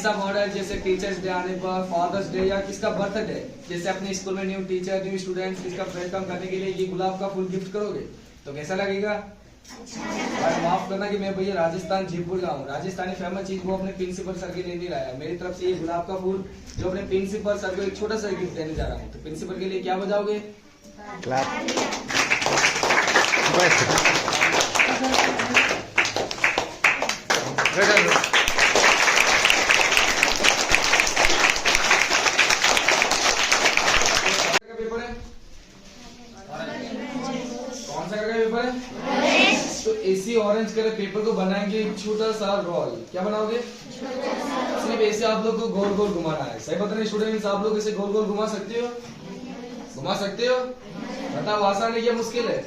ऐसा मॉडल जैसे teachers day आने पर, फादर्स डे या किसका बर्थडे, जैसे अपने स्कूल में न्यू टीचर न्यू स्टूडेंट्स किसका वेलकम करने के लिए ये गुलाब का फूल गिफ्ट करोगे तो कैसा लगेगा? और माफ करना कि मैं भैया राजस्थान जयपुर का हूँ, राजस्थानी फेमस चीज वो अपने प्रिंसिपल सर के लिए नहीं लाया, मेरी तरफ से ये गुलाब का फूल जो अपने प्रिंसिपल सर को एक छोटा सा गिफ्ट देने जा रहा हूँ। तो प्रिंसिपल के लिए क्या बजाओगे? कौन सा पेपर है? तो इसी ऑरेंज कलर पेपर को बनाएंगे एक छोटा सा रोल। क्या बनाओगे? सिर्फ ऐसे आप लोग को गोल गोल घुमाना है। सही बता रहे स्टूडेंट्स, आप लोग इसे गोल गोल घुमा सकते हो? घुमा सकते हो? बताओ आसान है या मुश्किल है?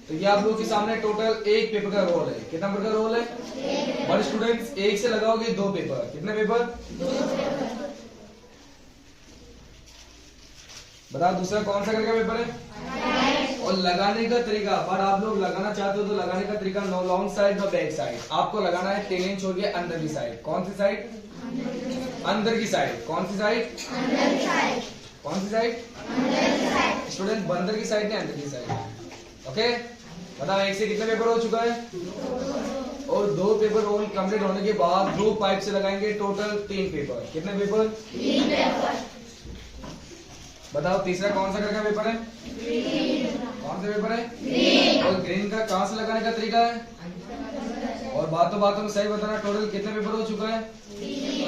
तो ये आप लोग के सामने टोटल एक पेपर का रोल है। कितना पेपर का रोल है? और स्टूडेंट्स एक से लगाओगे दो पेपर। कितने पेपर? बताओ दूसरा कौन सा कलर का पेपर है? और लगाने का तरीका, पर आप लोग लगाना चाहते हो तो लगाने का तरीका no long side no back side. आपको लगाना है 10 इंच हो गया अंदर की साइड। कौन सी साइड? अंदर की साइड। कौन सी साइड? कौन सी साइड? स्टूडेंट अंदर की साइड नहीं अंदर की साइड। ओके बताओ एक से कितने पेपर हो चुका है? और दो पेपर रोल कंप्लीट होने के बाद दो पाइप से लगाएंगे टोटल 3 पेपर। कितने पेपर? 3 पेपर। बताओ तीसरा कौन सा कलर का पेपर है? कौन सा पेपर है? ग्रीन। और ग्रीन का कहां से लगाने का तरीका है? और बातों बातों में सही बताना, टोटल कितने पेपर हो चुका है?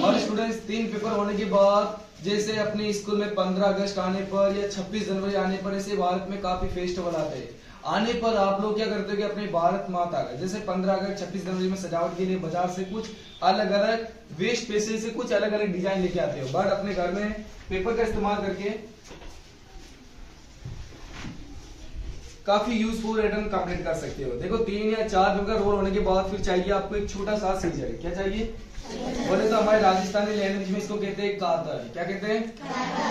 और स्टूडेंट्स 3 पेपर होने के बाद जैसे अपने स्कूल में 15 अगस्त आने पर या 26 जनवरी आने पर ऐसे भारत में काफी फेस्टिवल आते हैं, आने पर आप लोग क्या करते हो कि अपने भारत माता का जैसे 15 अगस्त 26 जनवरी में सजावट के लिए बाजार से कुछ अलग अलग वेस्ट पैसे से कुछ अलग अलग डिजाइन लेके आते हो, बट अपने घर में पेपर का इस्तेमाल करके काफी यूजफुल आइटम कंप्लीट कर सकते हो। देखो 3 या 4 पेपर का रोल होने के बाद फिर चाहिए आपको एक छोटा सा सीजर। क्या चाहिए? बोले तो हमारे राजस्थानी लैंग्वेज में इसको कहते हैं कातर। क्या कहते हैं?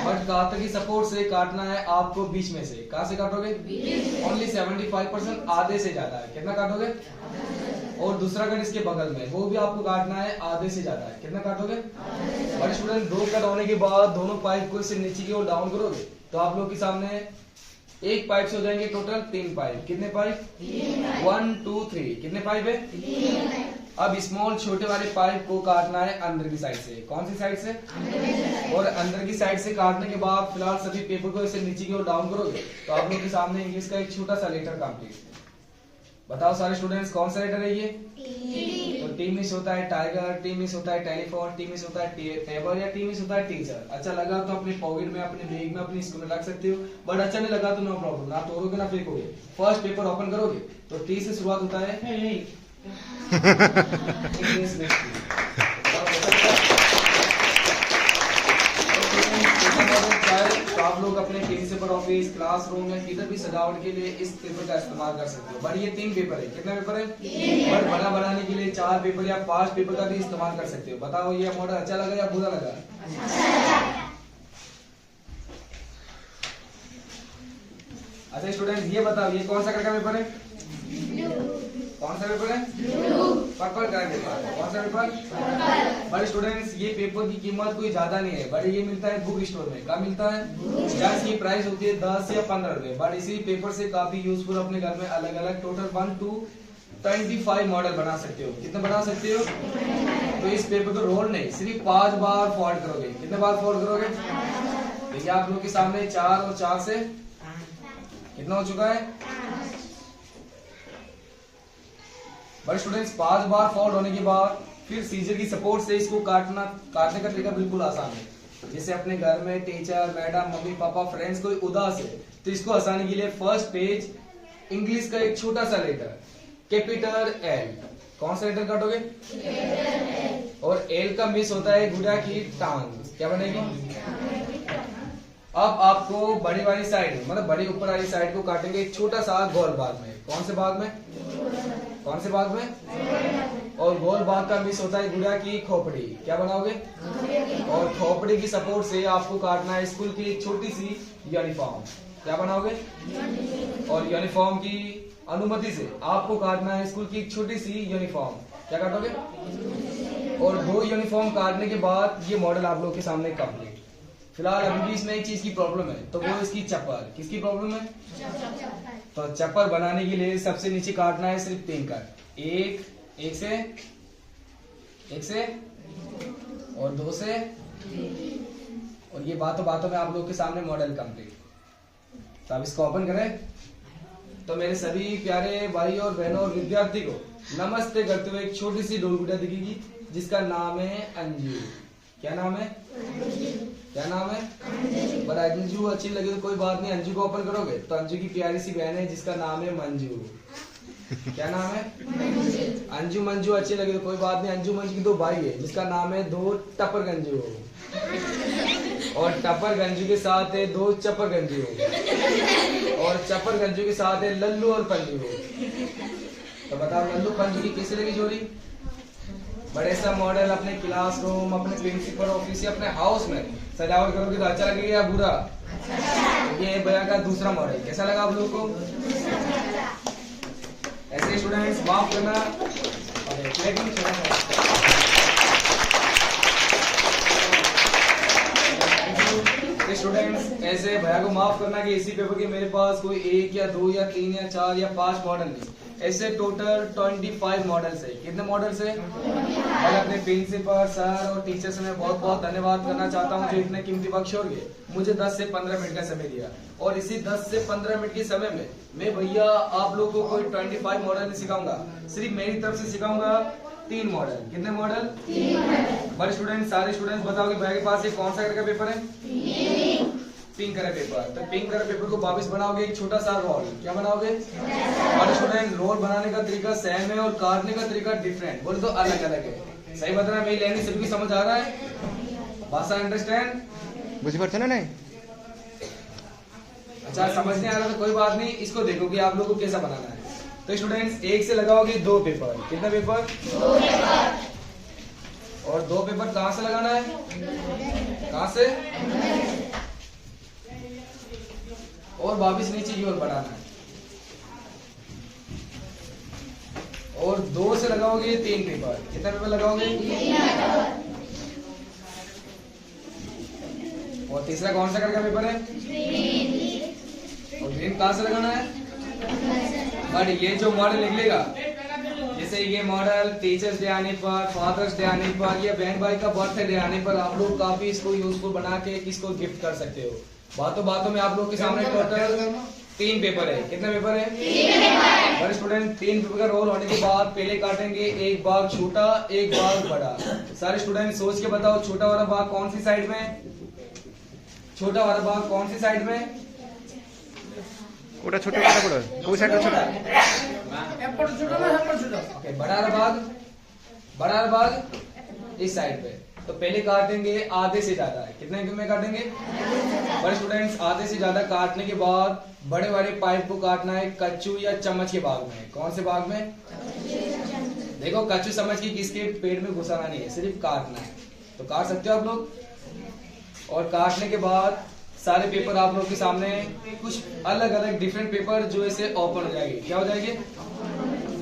बट कातर की सपोर्ट से काटना है आपको बीच में से। कहां से काटोगे? ओनली 75%, आधे से ज्यादा है। कितना काटोगे? और दूसरा कट इसके बगल में वो भी आपको काटना है आधे से ज्यादा है। कितना काटोगे? बट स्टूडेंट दो कट होने के बाद दोनों पाइप को इसे नीचे की ओर डाउन करोगे तो आप लोग के सामने एक पाइप से हो जाएंगे टोटल 3 पाइप। कितने पाइप? 1 2 3। कितने पाइप है? अब स्मॉल छोटे वाले पाइप को काटना है अंदर की साइड से। कौन सी साइड से? और अंदर की साइड से काटने के बाद फिलहाल सभी पेपर को इसे नीचे की ओर डाउन करोगे तो आप लोग के सामने इंग्लिश का एक छोटा सा लेटर कंप्लीट। बताओ सारे स्टूडेंट्स कौन सा लेटर है ये? तो टी मिस होता है टाइगर, टी मिस होता है टेलीफोन, टी मिस होता है टेबल या टी मिस होता है टीचर। अच्छा लगा तो अपने पॉकेट में अपने बैग में अपनी स्कूल में रख सकते हो, बट अच्छा नहीं लगा तो नो प्रॉब्लम, ना तोड़ोगे ना फेंकोगे। फर्स्ट पेपर ओपन करोगे तो टी से शुरुआत होता है इंग्लिश में। तो आप लोग अपने प्रिंसिपल ऑफिस क्लासरूम या किधर भी सजावट के लिए इस पेपर का इस्तेमाल कर सकते हो। बट ये 3 पेपर है। कितने पेपर है? बट बड़ा बनाने के लिए 4 पेपर या 5 पेपर का भी इस्तेमाल कर सकते हो। बताओ ये मॉडल अच्छा लगा या बुरा लगा? अच्छा स्टूडेंट ये बताओ ये कौन सा कलर का पेपर है? कौन सा पेपर है? Purple colour paper. कौन सा पेपर? बड़े स्टूडेंट्स ये पेपर की कीमत कोई ज्यादा नहीं है, बट ये मिलता है बुक स्टोर में। क्या मिलता है? इसकी प्राइस होती है 10 या 15 रुपए, बट इसी पेपर से काफी यूजफुल अपने घर में अलग अलग टोटल 1 to 25 मॉडल बना सकते हो। कितने बना सकते हो? तो इस पेपर को रोल नहीं सिर्फ 5 बार फोल्ड करोगे। कितने बार फोल्ड करोगे? देखिए आप लोग के सामने 4 और 4 से कितना हो चुका है? बट स्टूडेंट्स 5 बार फोल्ड होने के बाद फिर सीजर की सपोर्ट से इसको काटने का तरीका बिल्कुल आसान है। जैसे अपने घर में teacher madam mummy papa friends कोई उदास है तो इसको हंसाने के लिए फर्स्ट पेज इंग्लिश का एक छोटा सा लेटर कैपिटल एल। कौन सा लेटर काटोगे? और एल का मिस होता है गुड़िया की टांग। क्या बनेगी? अब आपको बड़ी वाली साइड मतलब बड़ी ऊपर वाली साइड को काटेंगे एक छोटा सा गोल भाग में। कौन से भाग में? कौन से भाग में? और गोल भाग का मिस होता है गुड़िया की खोपड़ी। क्या बनाओगे? और खोपड़ी की सपोर्ट से आपको काटना है स्कूल की एक छोटी सी यूनिफॉर्म। क्या बनाओगे? और यूनिफॉर्म की अनुमति से आपको काटना है स्कूल की एक छोटी सी यूनिफॉर्म। क्या काटोगे? और 2 यूनिफॉर्म काटने के बाद ये मॉडल आप लोगों के सामने कंप्लीट। फिलहाल अभी भी इसमें एक चीज की प्रॉब्लम है, तो वो इसकी चप्पर। किसकी प्रॉब्लम है? तो चप्पर बनाने के लिए सबसे नीचे काटना है सिर्फ 3 कट, एक से और 2 से, और ये बातों बातों में आप लोगों के सामने मॉडल कंप्लीट। तो अब इसको ओपन करें। तो मेरे सभी प्यारे भाई और बहनों और विद्यार्थी को नमस्ते करते हुए एक छोटी सी डोल गुड़िया दिखेगी जिसका नाम है अंजू। क्या नाम है? क्या नाम है? पर अंजू अच्छी लगी तो कोई बात नहीं, अंजू को ओपन करोगे तो अंजू की प्यारी सी बहन है जिसका नाम है मंजू। क्या नाम है? अंजू मंजू अच्छी लगी तो कोई बात नहीं, अंजू मंजू की 2 भाई है जिसका नाम है 2 टप्पर गंजू, और टप्पर गंजू के साथ है 2 चप्पर गंजू, और चप्पर गंजू के साथ है लल्लू और पंजू। तो बताओ लल्लू पंजू की कैसी लगी जोड़ी? बड़े सा मॉडल अपने क्लासरूम, अपने प्रिंसिपल ऑफिस या अपने हाउस में सजावट करोगे तो अच्छा लगेगा या बुरा? ये भैया का दूसरा मॉडल कैसा लगा आप लोगों को? ऐसे स्टूडेंट्स माफ करना, स्टूडेंट्स ऐसे भैया को माफ करना कि इसी पेपर के मेरे पास कोई 1 या 2 या 3 या 4 या 5 मॉडल नहीं, ऐसे टोटल 25 मॉडल्स है। कितने मॉडल्स है? मैं अपने प्रिंसिपल सर और टीचर से मैं बहुत बहुत धन्यवाद करना चाहता हूँ जो इतने कीमती वक्त छोड़ के मुझे 10 से 15 मिनट का समय दिया, और इसी 10 से 15 मिनट के समय में मैं भैया आप लोगों को कोई 25 मॉडल नहीं सिखाऊंगा, सिर्फ मेरी तरफ से सिखाऊंगा 3 मॉडल। कितने मॉडल? 3। बड़े स्टूडेंट सारे स्टूडेंट्स बताओ कि भैया के पास ये कौन सा कलर का पेपर है? Pink colour paper. तो पिंक कलर पेपर को वापस बनाओगे एक छोटा सा रोल। क्या बनाओगे? और स्टूडेंट रोल बनाने का तरीका सेम है और काटने का तरीका डिफरेंट, बोले तो अलग अलग है। सही बता रहा है? मेरी लैंग्वेज सभी को समझ आ रहा है? भाषा अंडरस्टैंड? बुझ पड़ता ना? नहीं अच्छा, समझ नहीं आ रहा तो कोई बात नहीं, इसको देखो कि आप लोगों को कैसा बनाना है। तो स्टूडेंट्स 1 से लगाओगे 2 पेपर। कितना पेपर? 2 पेपर। और 2 पेपर कहां से लगाना है? कहां से? और वापिस नीचे की ओर बढ़ाना है। और 2 से लगाओगे 3 पेपर। कितना पेपर लगाओगे? 3। और तीसरा कौन सा कलर का पेपर है? ग्रीन। और ग्रीन कहां से लगाना है? बट ये जो मॉडल निकलेगा, जैसे ये मॉडल टीचर्स डे आने पर, फादर्स डे आने पर या बहन भाई का बर्थडे आने पर आप लोग काफी इसको यूजफुल बना के किसको गिफ्ट कर सकते हो। बातों बातों में आप लोग के सामने टोटल 3 पेपर है। कितने पेपर है? 3 पेपर। बड़े स्टूडेंट 3 पेपर का रोल होने के बाद पहले काटेंगे एक भाग छोटा एक भाग बड़ा। सारे स्टूडेंट सोच के बताओ छोटा वाला भाग कौन सी साइड में? छोटा वाला भाग कौन सी साइड में? ওটা ছোট কোনটা বড়? কোন সাইডটা ছোট? এপর ছোট না এপর ছোট? ओके, बड़ा भाग इस साइड पे। तो पहले काटेंगे आधे से ज्यादा। कितने में काटेंगे? बड़े स्टूडेंट्स आधे से ज्यादा काटने के बाद बड़े बड़े पाइप को काटना है कच्चू या चम्मच के भाग में। कौन से भाग में? देखो कच्चू चम्मच की किसके पेट में घुसाना नहीं है, सिर्फ काटना है। तो काट सकते हो आप लोग। और काटने के बाद सारे पेपर आप लोग के सामने कुछ अलग अलग डिफरेंट पेपर जो ऐसे ओपन हो जाएंगे। क्या हो जाएंगे?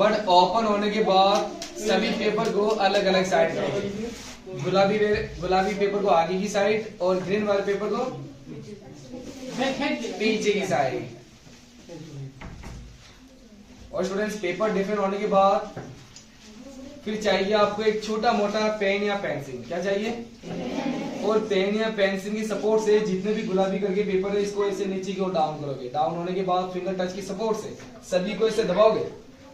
बट ओपन होने के बाद सभी पेपर को अलग अलग साइड करोगे। गुलाबी पेपर को आगे की साइड और ग्रीन वाले पेपर को पीछे की साइड। और स्टूडेंट्स पेपर डिफरेंट होने के बाद फिर चाहिए आपको एक छोटा मोटा पेन या पेंसिल। क्या चाहिए? और पेन या पेंसिल की सपोर्ट से जितने भी गुलाबी करके पेपर है इसको ऐसे नीचे की ओर डाउन करोगे। डाउन होने के बाद फिंगर टच की सपोर्ट से सभी को ऐसे दबाओगे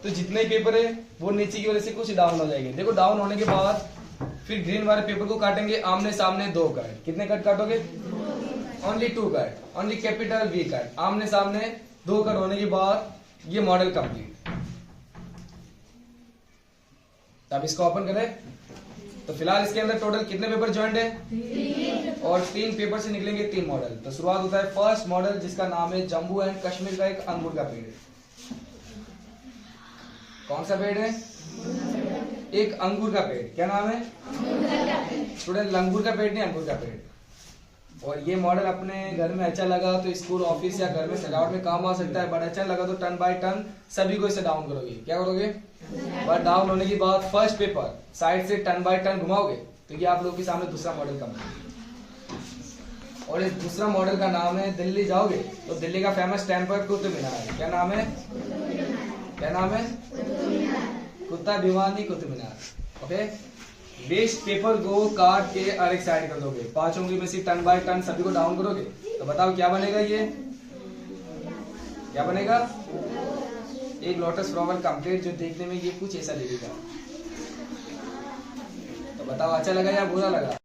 तो जितने ही पेपर है वो नीचे की ओर से कुछ डाउन हो जाएंगे। देखो डाउन होने के बाद फिर ग्रीन वाले पेपर को काटेंगे आमने सामने 2 कट। कितने कट काटोगे? Only 2 cut, only capital V cut. आमने सामने 2 कट होने के बाद ये मॉडल कंप्लीट। अब इसको ओपन करें तो फिलहाल इसके अंदर टोटल कितने पेपर ज्वाइंट है? 3। और 3 पेपर से निकलेंगे 3 मॉडल। तो शुरुआत होता है फर्स्ट मॉडल जिसका नाम है जम्मू एंड कश्मीर का एक अंगूर का पेड़। कौन सा पेड़ है? एक अंगूर का पेड़। क्या नाम है? स्टूडेंट अंगूर का पेड़ नहीं, अंगूर का पेड़। और ये मॉडल अपने घर में अच्छा लगा तो स्कूल ऑफिस या घर में सजावट में काम आ सकता है, बट अच्छा लगा तो टर्न बाय टर्न सभी को इसे डाउन करोगे। क्या करोगे? पर डाउन होने के बाद फर्स्ट पेपर साइड से टर्न बाय टर्न घुमाओगे तो ये आप लोगों के सामने दूसरा मॉडल कंप्लीट। और इस दूसरा मॉडल का नाम है दिल्ली जाओगे तो दिल्ली का फेमस टेम्पल कुतुब मीनार है। क्या नाम है? क्या नाम है? कुत्ता Bhiwani Qutub Minar. Okay, waste paper को काट के हर एक साइड कर दोगे, 5 उंगली में से टर्न बाय टर्न सभी को डाउन करोगे तो बताओ क्या बनेगा? ये क्या बनेगा? एक लोटस फ्लावर कंप्लीट, जो देखने में ये कुछ ऐसा लगेगा। तो बताओ अच्छा लगा या बुरा लगा?